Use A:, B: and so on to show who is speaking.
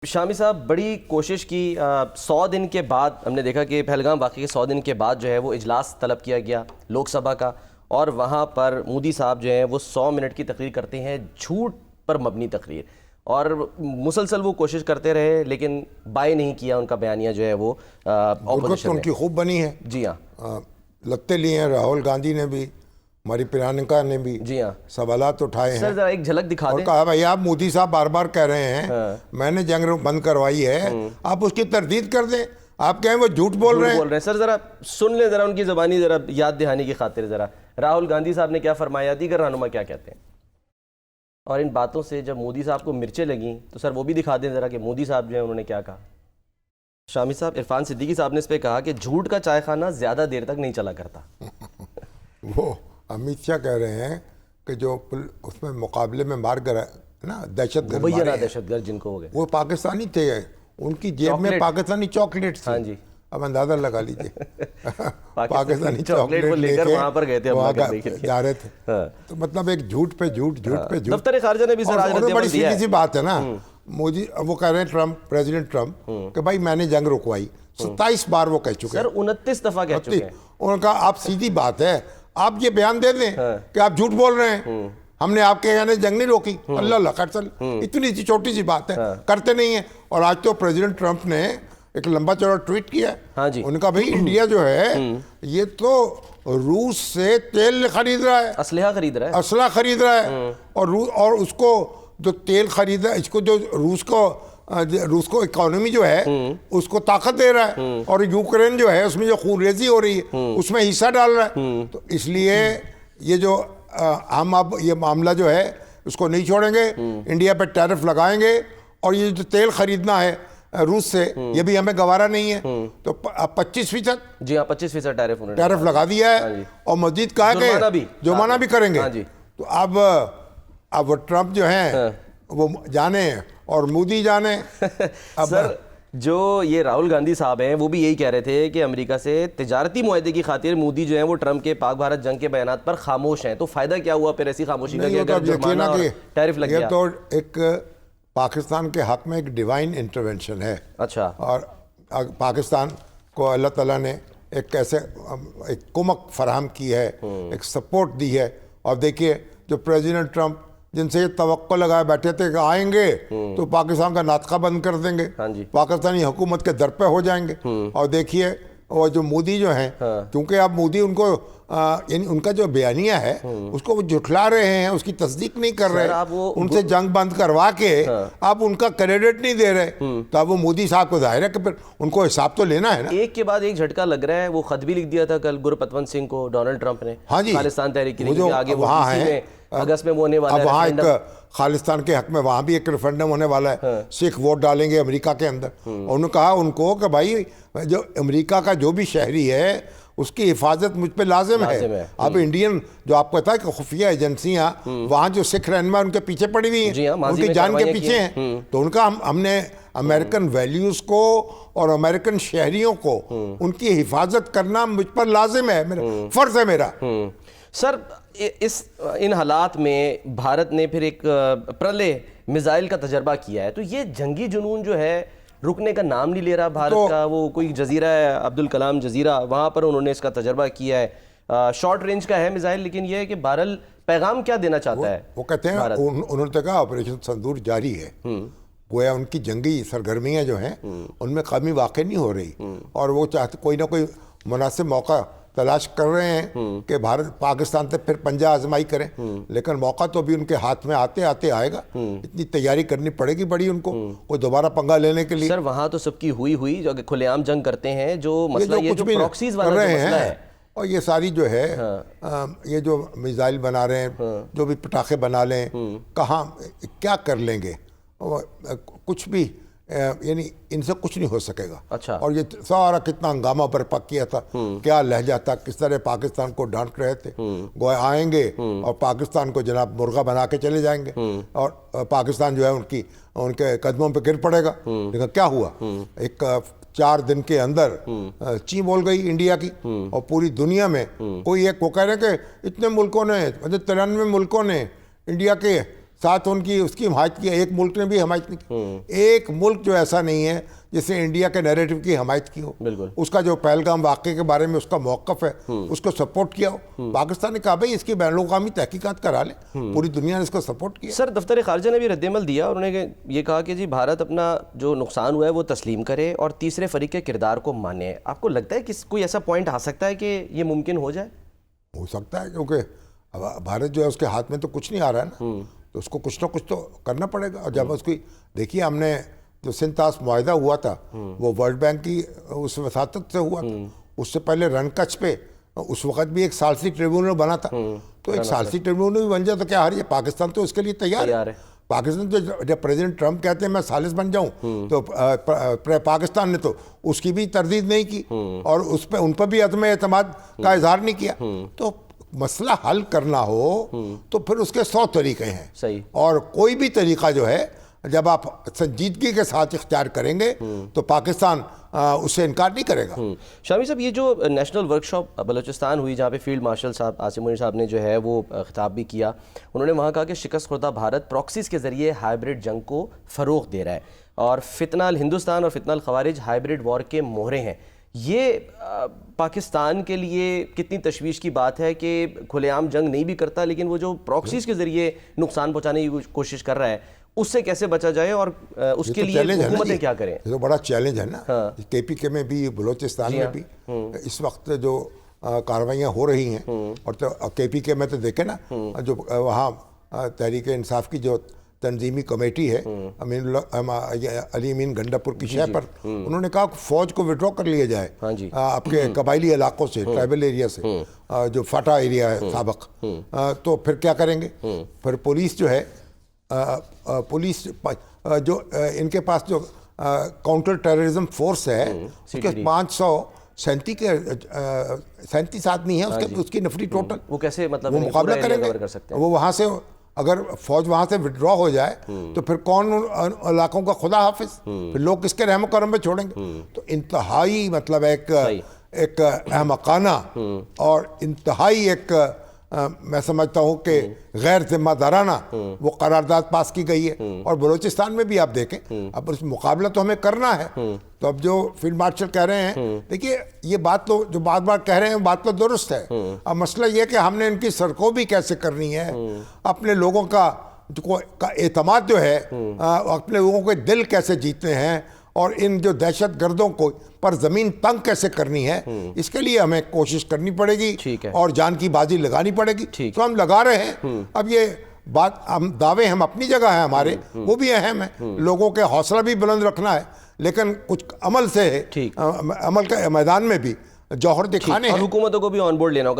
A: शामी साहब बड़ी कोशिश की 100 दिन के बाद हमने देखा कि पहलगाम वाक़ई के 100 दिन के बाद जो है वो इजलास तलब किया गया लोकसभा का, और वहाँ पर मोदी साहब जो हैं वो 100 मिनट की तकरीर करते हैं, झूठ पर मबनी तकरीर, और मुसलसल वो कोशिश करते रहे लेकिन बाय नहीं किया उनका बयानिया जो है वो
B: दुर्गत तो उनकी खूब बनी है।
A: जी हाँ,
B: लगते लिए हैं राहुल गांधी ने भी, हमारी प्रियंका ने भी
A: जी हाँ
B: सवालात उठाए हैं।
A: सर जरा एक झलक दिखा
B: और
A: दें।
B: कहा भाई आप मोदी साहब बार बार कह रहे हैं मैंने जंग बंद करवाई है, आप उसकी तरदीद कर दें। आप कहें वो झूठ बोल रहे हैं।
A: सर जरा सुन लें, जरा उनकी ज़बानी जरा याद दहानी की खातिर जरा राहुल गांधी साहब ने क्या फरमाया, दीगर रहनुमा क्या कहते हैं। और इन बातों से जब मोदी साहब को मिर्चें लगीं तो सर वो भी दिखा दें जरा कि मोदी साहब जो है उन्होंने क्या कहा। शामी साहब, इरफान सिद्दीकी साहब ने इस पर कहा कि झूठ का चाय खाना ज़्यादा देर तक नहीं चला करता।
B: वो अमित शाह कह रहे हैं कि जो उसमें मुकाबले में मार गए ना
A: दहशतगर्द जिनको हो गए
B: वो पाकिस्तानी थे, उनकी जेब में पाकिस्तानी चॉकलेट थी।
A: हाँ जी,
B: अब अंदाजा लगा लीजिए
A: पाकिस्तानी चॉकलेट को लेकर वहां पर गए थे,
B: जा रहे थे। तो मतलब एक झूठ पे झूठ, झूठ पे झूठ।
A: दफ्तर खारजा ने भी सर आज
B: बड़ी सीधी सी बात है ना, मोदी वो कह रहे हैं प्रेसिडेंट ट्रम्प कि भाई मैंने जंग रुकवाई, 27 बार वो कह चुके हैं
A: सर, 29 दफा कह चुके हैं।
B: उनका आप सीधी बात है, आप ये बयान दे दें कि आप झूठ बोल रहे हैं, हमने आपके कहने जंग नहीं रोकी। अल्लाह खैर चल, इतनी सी छोटी सी बात है, करते नहीं है। और आज तो प्रेसिडेंट ट्रम्प ने एक लंबा चौड़ा ट्वीट किया।
A: हाँ जी,
B: उनका भाई इंडिया जो है ये तो रूस से तेल खरीद रहा है, असला खरीद रहा है, और उसको जो तेल खरीद रहा है, इसको जो रूस को इकोनॉमी जो है उसको ताकत दे रहा है, और यूक्रेन जो है उसमें जो खूनरेजी हो रही है उसमें हिस्सा डाल रहा है। तो इसलिए ये जो हम अब ये मामला जो है उसको नहीं छोड़ेंगे, इंडिया पे टैरिफ लगाएंगे, और ये जो तेल खरीदना है रूस से ये भी हमें गवारा नहीं है। तो 25%,
A: जी हाँ 25%
B: टैरिफ लगा दिया है, और मजीद कहा कि जुर्माना भी करेंगे। तो अब वो ट्रम्प जो है वो जाने और मोदी जाने। अब
A: सर जो ये राहुल गांधी साहब हैं वो भी यही कह रहे थे कि अमेरिका से तिजारती मुआहदे की खातिर मोदी जो है वो ट्रम्प के पाक भारत जंग के बयानात पर खामोश हैं। तो फायदा क्या हुआ फिर ऐसी खामोशी का, अगर जुर्माना और टैरिफ लग गया?
B: तो एक पाकिस्तान के हक में एक डिवाइन इंटरवेंशन है।
A: अच्छा,
B: और पाकिस्तान को अल्लाह ताला ने एक ऐसे एक कुमक फराहम की है, एक सपोर्ट दी है। और देखिए जो प्रेसिडेंट ट्रम्प जिनसे ये तवक्को लगाए बैठे थे कि आएंगे तो पाकिस्तान का नातका बंद कर देंगे, पाकिस्तानी हुकूमत के दर पे हो जाएंगे, और देखिए और जो मोदी जो हैं, क्योंकि अब मोदी उनको यानी उनका जो बयानिया है उसको वो झुठला रहे हैं, उसकी तस्दीक नहीं कर रहे, उनसे जंग बंद करवा के आप उनका क्रेडिट नहीं दे रहे, तो अब वो मोदी साहब को जाहिर है कि फिर उनको हिसाब तो लेना है ना।
A: एक के बाद एक झटका लग रहा है। वो खत भी लिख दिया था कल गुरपतवंत सिंह को डोनाल्ड ट्रंप ने,
B: हाँ जी,
A: खालिस्तान तहरीक के
B: लिए
A: आगे वहाँ है अगस्त में वो होने वाला है।
B: वहाँ एक खालिस्तान के हक में वहाँ भी एक रेफरेंडम होने वाला है, सिख वोट डालेंगे अमेरिका के अंदर। उन्होंने कहा उनको कि भाई जो अमेरिका का जो भी शहरी है उसकी हिफाजत मुझ पे लाजिम है। अब इंडियन जो आपको पता है कि खुफिया एजेंसियाँ वहाँ जो सिख रहनुमा उनके पीछे पड़ी हुई हैं, उनकी जान के पीछे हैं। तो उनका हमने अमेरिकन वैल्यूज़ को और अमेरिकन शहरियों को उनकी हिफाजत करना मुझ पर लाजिम है, मेरा फ़र्ज़ है मेरा।
A: सर इन हालात में भारत ने फिर एक प्रलय मिसाइल का तजर्बा किया है, तो ये जंगी जुनून जो है रुकने का नाम नहीं ले रहा भारत का। वो कोई जजीरा है अब्दुल कलाम जजीरा, वहाँ पर उन्होंने इसका तजर्बा किया है। शॉर्ट रेंज का है मिसाइल, लेकिन यह है कि बहरहाल पैगाम क्या देना चाहता है
B: वो कहते हैं उन्होंने कहा ऑपरेशन संदूर जारी है, गोया उनकी जंगी सरगर्मियाँ जो हैं उनमें कमी वाक़ई नहीं हो रही, और वो चाहते कोई ना कोई मुनासिब मौका तलाश कर रहे हैं कि भारत पाकिस्तान से फिर पंजा आजमाई करें। लेकिन मौका तो भी उनके हाथ में आते आते आएगा, इतनी तैयारी करनी पड़ेगी बड़ी उनको वो दोबारा पंगा लेने के लिए।
A: सर वहाँ तो सबकी हुई जो खुलेआम जंग करते हैं, जो मसला ये जो प्रॉक्सीज वाला
B: रहे
A: मसला है,
B: और ये सारी जो है ये जो मिसाइल बना रहे हैं, जो भी पटाखे बना लें, कहाँ क्या कर लेंगे, कुछ भी यानी इनसे कुछ नहीं हो सकेगा।
A: अच्छा,
B: और ये सारा कितना हंगामा बर्पा किया था, क्या लहजा था, किस तरह पाकिस्तान को डांट रहे थे, गोया आएंगे और पाकिस्तान को जनाब मुर्गा बना के चले जाएंगे, और पाकिस्तान जो है उनके कदमों पे गिर पड़ेगा। लेकिन क्या हुआ, एक 4 दिन के अंदर ची बोल गई इंडिया की, और पूरी दुनिया में कोई एक वो कह रहे कि इतने मुल्कों ने, मतलब 93 मुल्कों ने इंडिया के साथ उनकी उसकी हिमायत की, एक मुल्क ने भी हिमायत नहीं की। एक मुल्क जो ऐसा नहीं है जिसने इंडिया के नैरेटिव की हिमायत की हो,
A: बिल्कुल।
B: उसका जो पहलगाम वाक़े के बारे में उसका मौक़िफ़ है उसको सपोर्ट किया हो। पाकिस्तान ने कहा भाई इसकी बैनुल-अक़वामी तहकीकात करा ले, पूरी दुनिया ने इसको सपोर्ट किया।
A: सर दफ्तर खारजा ने भी रद्दमल दिया और उन्होंने ये कहा कि जी भारत अपना जो नुकसान हुआ है वो तस्लीम करे और तीसरे फरीक के किरदार को माने। आपको लगता है कि कोई ऐसा पॉइंट आ सकता है कि ये मुमकिन हो जाए?
B: हो सकता है, क्योंकि अब भारत जो है उसके हाथ में तो कुछ नहीं आ रहा है ना, तो उसको कुछ ना कुछ तो करना पड़ेगा। और जब उसकी देखिए, हमने जो सिंतास मुआहिदा हुआ था वो वर्ल्ड बैंक की उस वसातत से हुआ था। उससे पहले रन कच्छ पे उस वक्त भी एक सालसी ट्रिब्यूनल बना था, तो एक सालसी ट्रिब्यूनल भी बन जाए तो क्या हार है? पाकिस्तान तो उसके लिए तैयार है। पाकिस्तान तो जब प्रेसिडेंट ट्रंप कहते हैं मैं सालिस बन जाऊं, तो पाकिस्तान ने तो उसकी भी तरदीद नहीं की और उन पर भी अदम एतमाद का इजहार नहीं किया। तो मसला हल करना हो तो फिर उसके 100 तरीके हैं।
A: सही।
B: और कोई भी तरीका जो है जब आप संजीदगी के साथ इख्तियार करेंगे तो पाकिस्तान उससे इनकार नहीं करेगा।
A: शामी साहब, ये जो नेशनल वर्कशॉप बलूचिस्तान हुई जहाँ पे फील्ड मार्शल साहब आसिम मुनीर साहब ने जो है वो खिताब भी किया, उन्होंने वहाँ कहा कि शिकस्त खुर्दा भारत प्रॉक्सीज के ज़रिए हाइब्रिड जंग को फ़रोग़ दे रहा है और फितनाल हिंदुस्तान और फितनाल खवारिज हाइब्रिड वॉर के मोहरे हैं। ये पाकिस्तान के लिए कितनी तशवीश की बात है कि खुलेआम जंग नहीं भी करता, लेकिन वो जो प्रॉक्सीज के ज़रिए नुकसान पहुँचाने की कोशिश कर रहा है उससे कैसे बचा जाए और उसके लिए हुकूमतें क्या करें?
B: ये तो बड़ा चैलेंज है ना। हाँ। KPK में भी, बलूचिस्तान में भी इस वक्त जो कार्रवाइयाँ हो रही हैं, और तो KPK में तो देखे ना जो वहाँ तहरीक इंसाफ की जो तंजीमी कमेटी है अली अमीन गंडापुर की शह पर, उन्होंने कहा फौज को विड्रॉ कर लिया जाए आपके कबायली इलाकों से, ट्राइबल एरिया से, जो फाटा एरिया है साबक। तो फिर क्या करेंगे? फिर पुलिस जो है पुलिस जो इनके पास जो काउंटर टेररिज्म फोर्स है उसके 537 आदमी है उसकी नफरी टोटल।
A: वो कैसे मतलब
B: वो मुकाबला करेंगे? वो वहाँ से अगर फौज वहाँ से विड्रॉ हो जाए तो फिर कौन उन इलाकों का खुदा हाफिज? फिर लोग किसके रहम करम पे छोड़ेंगे? तो इंतहाई मतलब एक अहमकाना और इंतहाई एक मैं समझता हूँ कि गैर जिम्मेदाराना वो करारदाद पास की गई है। और बलूचिस्तान में भी आप देखें, अब उस मुकाबला तो हमें करना है। तो अब जो फील्ड मार्शल कह रहे हैं, देखिए ये बात तो जो बार बार कह रहे हैं बात तो दुरुस्त है। अब मसला ये कि हमने इनकी सड़कों भी कैसे करनी है, अपने लोगों का एतमाद जो है, अपने लोगों के दिल कैसे जीतने हैं और इन जो दहशत गर्दों को पर जमीन तंग कैसे करनी है, इसके लिए हमें कोशिश करनी पड़ेगी और जान की बाजी लगानी पड़ेगी। तो हम लगा रहे हैं। अब ये बात हम दावे हम अपनी जगह है हमारे, वो भी अहम है, लोगों के हौसला भी बुलंद रखना है, लेकिन कुछ अमल से अमल के मैदान में भी जौहर दिखाने हैं।
A: हुकूमतों को भी ऑन बोर्ड लेना होगा।